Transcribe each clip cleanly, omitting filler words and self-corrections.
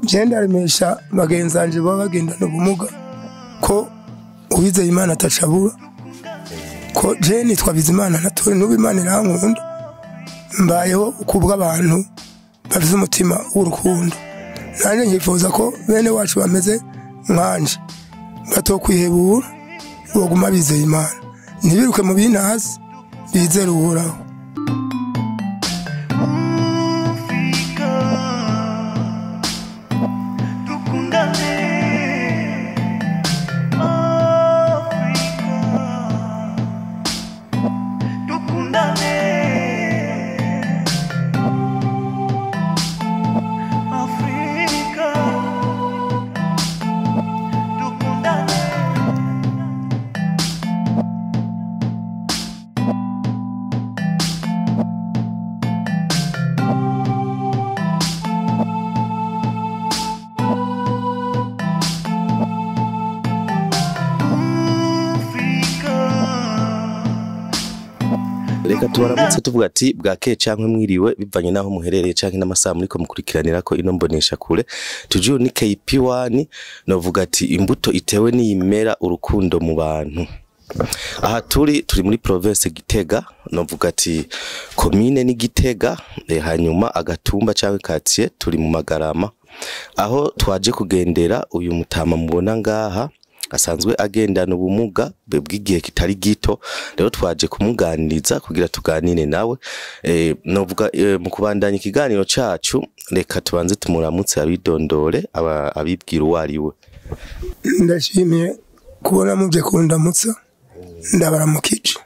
genda remesha bagenzanje baba bagendana ubumuga ko uwizeye Imana atacabura ko je nitwa Bizimana natore n'ubu Imana irankunda mbayeho kubwa abantu bafite umutima w'urukundo nanje nyifuza ko bene wacu bameze nkanje batokwihebura boguma bizeye Imana ntibiruke mu bintazi bizere Uhoraho. Reka tubaramutse tuvuga ati bwakeye canke mwiriwe bivanye naho muherereye canke n'amasaha muriko mukurikiranira ko ino mbonesha kure tujiyo ni KP1 novuga ati imbuto itewe n'imera urukundo mu bantu. Aha turi muri province Gitega novuga ati commune ni Gitega hanyuma agatumba canke quartier turi mu Magarama aho twaje kugendera uyu mutama mubona ngaha asanzwe agendana ubumuga bw'igihe kitari gito rero twaje kumuganiriza kugira tuganire nawe novuga mu kubandanya ikiganiro cacu reka tubanze tumuramutse abidondore abibwira uwari we. Ndashimiye kubona muje kundamutsa ndabaramukije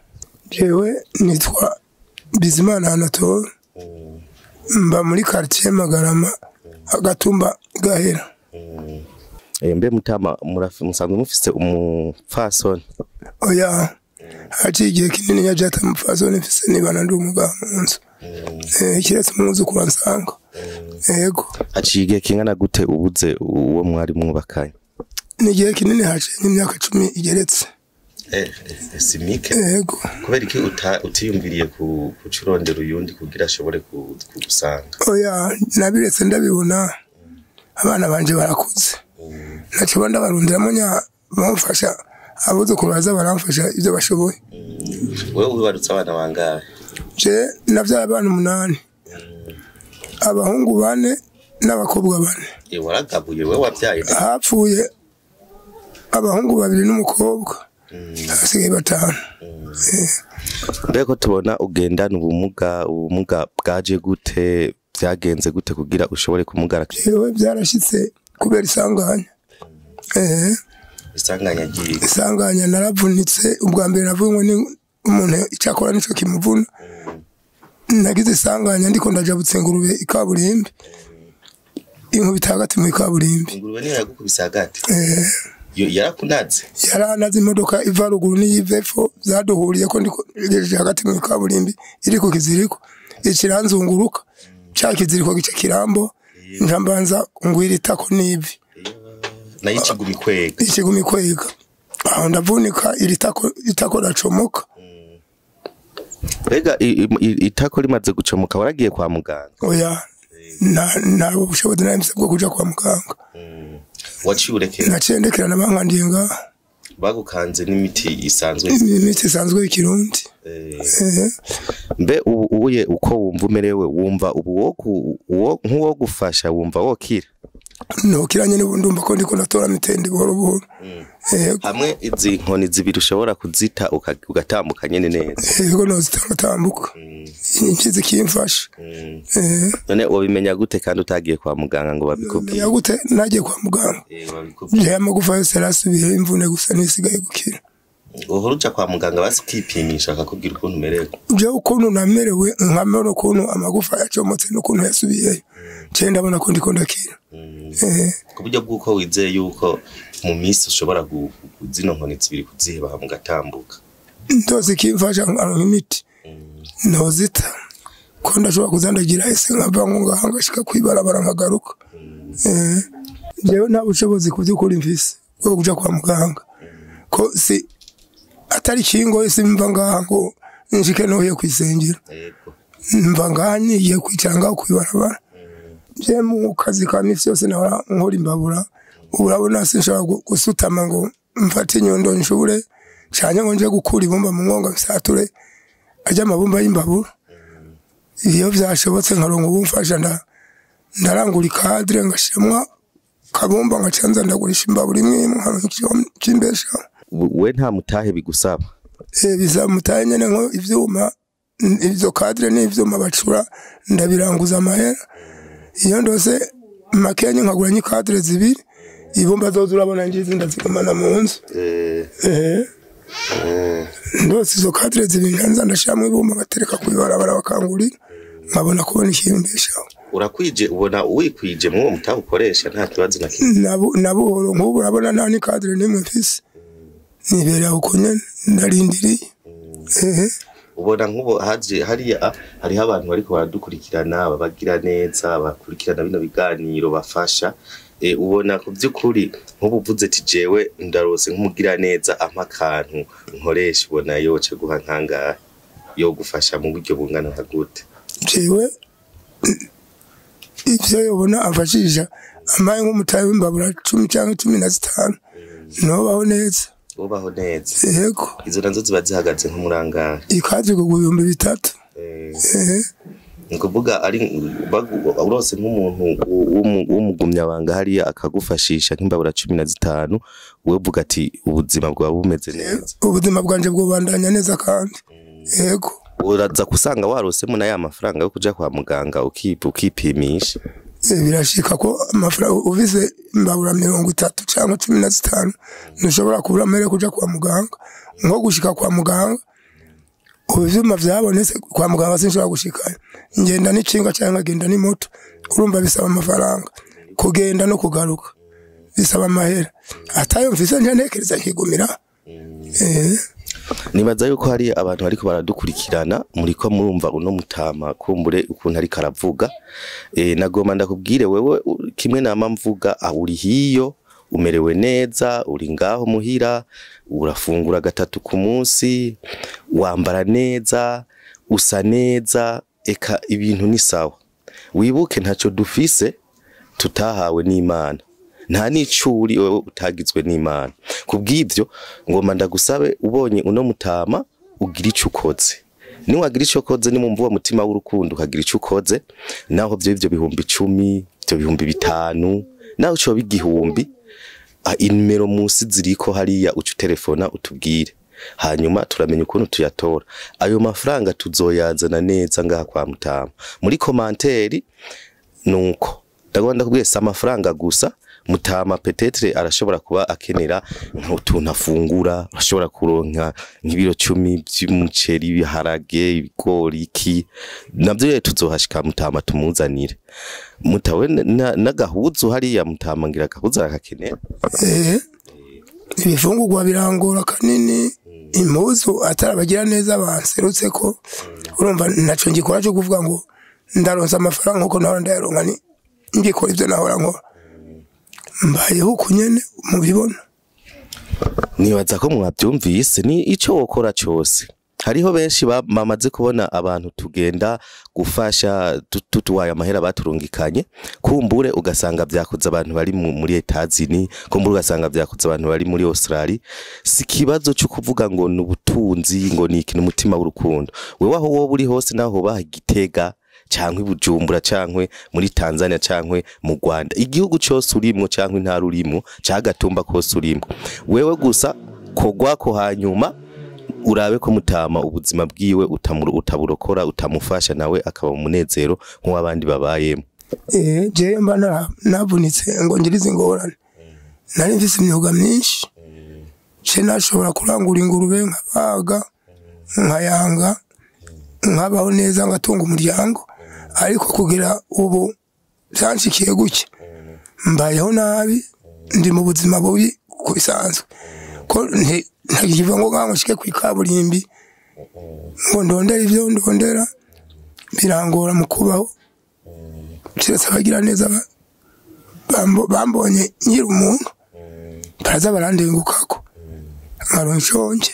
jewe nitwa Bizimana Anatole mba muri quartier Magarama agatumba Gahera. Mbe mutama musanzwe mufise umupfasoni? Oya haciye igihe kinini yajata umupfasoni mfise nibana ndi umugabo munzu kiretse munzu kubansanga yego. Haciye igihe kingana gute ubuze uwo mwari mwubakanye? Ni igihe kinini haciye imyaka 10 igeretse. Simike yego. Kubera iki utiyumviriye kucurondera uyundi kugira ashobore kugusanga? Oya nabiretse ndabibona abana banje barakuze naco ndabarundiramo nya bamfasha abuze kubaza baramfasha ivyo bashoboye. Wewe wibarutse abana bangahe? Je navyara abana 8 abahungu 4 n'abakobwa 4. Waragabuye wewe wabyaye? Hapfuye abahungu 2 n'umukobwa hasigaye 5. Mbeko tubona ugendana ubumuga bwaje gute byagenze gute kugira ushobore kumugara? Yewe byarashitse kubera isanganya. Isanganya naravunitse ubwa mbere navunwe ni umuntu icakora nico kimuvuna. Nagize isanganya ndiko ndajabutse ngurube ikaburimbi. Inkubita hagati mu ikaburimbi. Ingurube ni yagukubise hagati? Yarakunaze? Yaranaze imodoka iva ruguru n'iyivepfo zaduhuriye ko ndiko hagati mu ikaburimbi iri ku kiziriko ikiranzunguruka cha kiziriko gice kirambo njambanza ngwira itako nivi na ikigumi kwega aho ndavunika itako racomoka. Rega itako rimaze gucomoka waragiye kwa muganga? Oya na ubushobozi narimse bwo kuja kwa muganga. Waciurekera? Nacendekera nabankandiye ngaha bagukanze n'imiti isanzwe? Imiti isanzwe y'ikirundi. Mbe ubuye uko wumva umerewe wumva nk'uwo gufasha wumva wokira? Nokiranye n'ubundumva ko ndiko natora mitende buhoro buhoro. Hamwe izi nkoni zibiri ushobora kuzita ugatambuka nyene neza? Yego nozitambuka impizi kimfasha. None wabimenya gute kandi utagiye kwa muganga ngo babikubwire? Ya gute nagiye kwa muganga je amagufa yose yarasubiye imvune gusa nisigaye gukira. Uhuruca kwa muganga basi ukipimisha akakubwira ukuntu umerewe? Je ukuntu namerewe nkamera ukuntu amagufa yacomotse n'ukuntu yasubiyeyo je ndabona ko ndiko ndakira. Ku buryo bw'uko wizeye yuko mu minsi ushobora zino nkoni zibiri kuziheba mugatambuka? Ndozi kimfasha aronka imiti nozita ko ndashobora kuzandagira ese nkava ngo ngahangashika kwibarabara nkagaruka. Jewe nta bushobozi kuvyukuri mfise bwo kuja kwa muganga ko si atari kingo ese mva ngaho nshike no yo kwisengera mva ngani ye kwicanga kwibarabara je mu kazi ka misi yose nahora nkora imbabura urabona sinshobora gusutama ngo mfate inyundo nshure cyane ngo nje gukura ibumba mu mwonga bisature ajya amabumba y'imbabura iyo byashobotse nkarongo bumfasha ndarangura ikadre ngashyamwa kabumba ngacanza ndagurisha imbabura imwe nkaronka ikimbesha. We nta mutahe bigusaba? Bisa mutahe nyene nko ivyuma ivyo kadre n'ivyuma bacura ndabiranguza amahera iyo ndose makenye nkagura ni kadre zibiri ibumba zozo urabona ngize ndazikamana mu nzu ndose izo kadre zibiri nza ndashamwe ibumba batereka kuyibarabara bakangurira nkabona kubona ikimbesha. Urakwije ubona wikwije mu mutahe ukoresha nta kibazo na kimwe? Nabuhoro nk'ubu urabona nta ni kadre nimwe mfise nibera uko nyene ndarindiriye. Ubona nk'ubu hariya hariho abantu bariko baradukurikirana babagira neza bakurikirana bino biganiro bafasha ubona ku by'ukuri nk'ubu uvuze ati jewe ndarose nk'umugira neza ampa akantu nkoresha ubona yoce guha nkangahe yo gufasha mu buryo bungana nka gute? Jewe ivyo yobona afashisha amaye nk'umutahe w'imbabura 10 cyangwa 15 nobaho neza. Ubaho neza? Yego. Izo nazo ziba zihagaze nk'umurangara? Ikaje kuguyumba 3. Nkuvuga ari urose nk'umuntu w'umugumya banga hariya akagufashisha nk'imbabura 15 wewe uvuga ati ubuzima bwawe bumeze neza? Ubuzima bwanje bwobandanya neza kandi. Yego. Uraza kusanga warosemo na ya mafaranga yo kuja kwa muganga ukipimisha? Birashika ko amafaranga uvize imbabura 30 cyangwa 15 ntushobora kubura mere kuja kwa muganga nko gushika kwa muganga uvyuma vyabonetse kwa muganga sinshobora gushika ngenda n'icinga cyangwa ngenda ni moto urumva bisaba amafaranga kugenda no kugaruka bisaba amahera atayo mfise ntekereza nkigumira. Nibaza yuko hari abantu bariko baradukurikirana muriko murumva uno mutama kumbure ukuntu ari karavuga nagoma ndakubwire wewe kimwe nama mvuga uri hiyo umerewe neza uri ngaho muhira urafungura 3 ku munsi wambara neza usa neza eka ibintu ni sawa wibuke ntaco dufise tutahawe n'Imana nta nicuri wewe utagizwe n'Imana kubw'ivyo ngoma ndagusabe ubonye uno mutama ugira ico ukoze ni wagira ico ukoze ni mumvuwa mutima w'urukundo ukagira ico ukoze naho byo bihumbi 10 byo bihumbi 5 naho cyo bigihumbi inimero musi ziriko hariya ucu telefona utubwire hanyuma turamenya ukuntu tuyatora ayo mafaranga tuzoyazana neza ngaha kwa mutama muri komanteri nuko ndagomba kubwesa amafaranga gusa mutama peut-être arashobora kuba akenera nk'utuntu afungura ashobora kuronka nk'ibiro 10 by'umuceri biharage ibigori iki navyo tuzohashika mutama tumuzanire mutawe nagahuzu hariya mutama ngira gahuza akakenera ibifungurwa birangora kanini impuzu atarabagira neza banserutse ko urumva naco ngikora cyo kuvuga ngo ndaronsa amafaranga uko naho ndayaronka ni ngikora ivyo nahora nkora mbayeho kunyene mubibona. Nibaza ko mwabyumvise ni ico wokora cyose hariho benshi bamaze kubona abantu tugenda gufasha tutuwaye amahera baturungikanye kumbure ugasanga byakuza abantu bari muri Etazini kumbure ugasanga byakuza abantu bari muri Australia si kibazo cyo kuvuga ngo nubutunzi ngo ni ikintu umutima w'urukundo wewe aho wowe uri hose naho bahigitega cyangwa Bujumbura cyangwa muri Tanzania cyangwa mu Rwanda igihugu cyose urimo cyangwa intara urimo cyagatumba kose urimo wewe gusa kogwako hanyuma urabe ko mutama ubuzima bwiwe utaburokora utamufasha nawe akaba umunezero nk'abandi babayemo. Je mba navunitse ngo ngirize ingorane nari mfise imyuga myinshi je nashobora kurangura ingurube nkabaga nkayanga nkabaho neza ngatunga umuryango ariko kugira ubu byanshikiye guke mbayeho nabi ndi mu buzima bubi kubisanzwe ko ntagiva ngo ngamashike kwikaburimbi ngo ndondera ivyo ndondera birangora mu kubaho kiretse bagira neza bambonye nyiri umuntu baraza barandengukako nkaronshonje.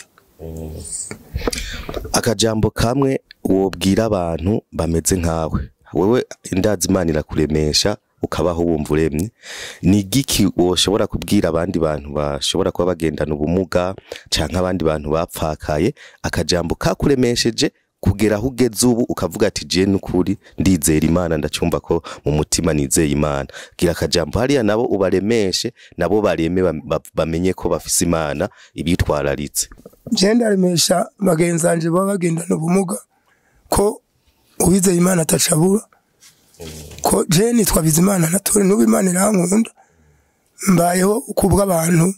Akajambo kamwe wobwira abantu bameze nkawe wewe indazi Imana irakuremesha ukabaho wumva uremye, ni igiki woshobora kubwira abandi bantu bashobora kuba bagendana ubumuga canke abandi bantu bapfakaye, akajambo kakuremesheje kugera aho ugeze ubu ukavuga ati je n'ukuri ndizera Imana, ndacumva ko mu mutima nizeye Imana. Gira akajambo hariya nabo ubaremeshe, nabo bareme bamenye ko bafise Imana ibitwararitse. Je ndaremesha bagenzanje baba bagendana ubumuga ko uwizeye Imana atacabura, ko je nitwa Bizimana natore n'ubu Imana irankunda, mbayeho kubwa abantu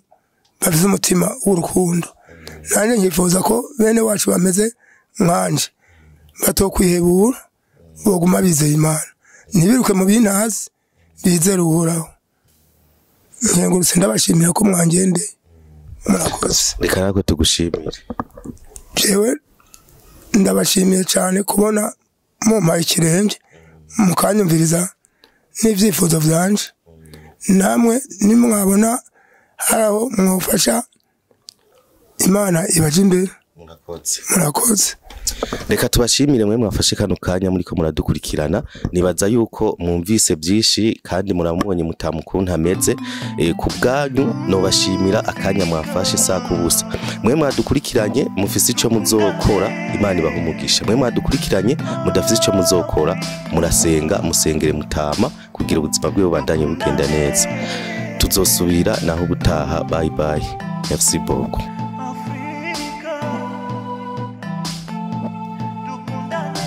bafise umutima w'urukundo. Nanje nyifuza ko bene wacu bameze nkanje batokwihebura, boguma bizeye Imana, ntibiruke mu bintazi, bizere Uhoraho. Nkengurutse ndabashimira ko mwangendeye, murakoze. Reka natwe tugushimire. Jewe ndabashimiye cyane kubona mumpaye ikirenge mukanyumviriza n'ivyifuzo vyanje, namwe nimwabona haraho mwofasha Imana ibaje imbere. Murakoze. Reka tubashimire mwe mwafashe kano kanya muriko muradukurikirana, nibaza yuko mwumvise byinshi kandi muramubonye mutamukuntu ameze. Ku bwanyu no bashimira akanya mwafashe saa kubusa. Mwe mwadukurikiranye mufise ico muzokora, Imana ibahumugisha. Mwe mwadukurikiranye mudafise ico muzokora, murasenga musengere mutama kugira ubuzima bwe bubandanye bugenda neza. Tuzosubira naho gutaha. Bye bye. Merci beaucoup.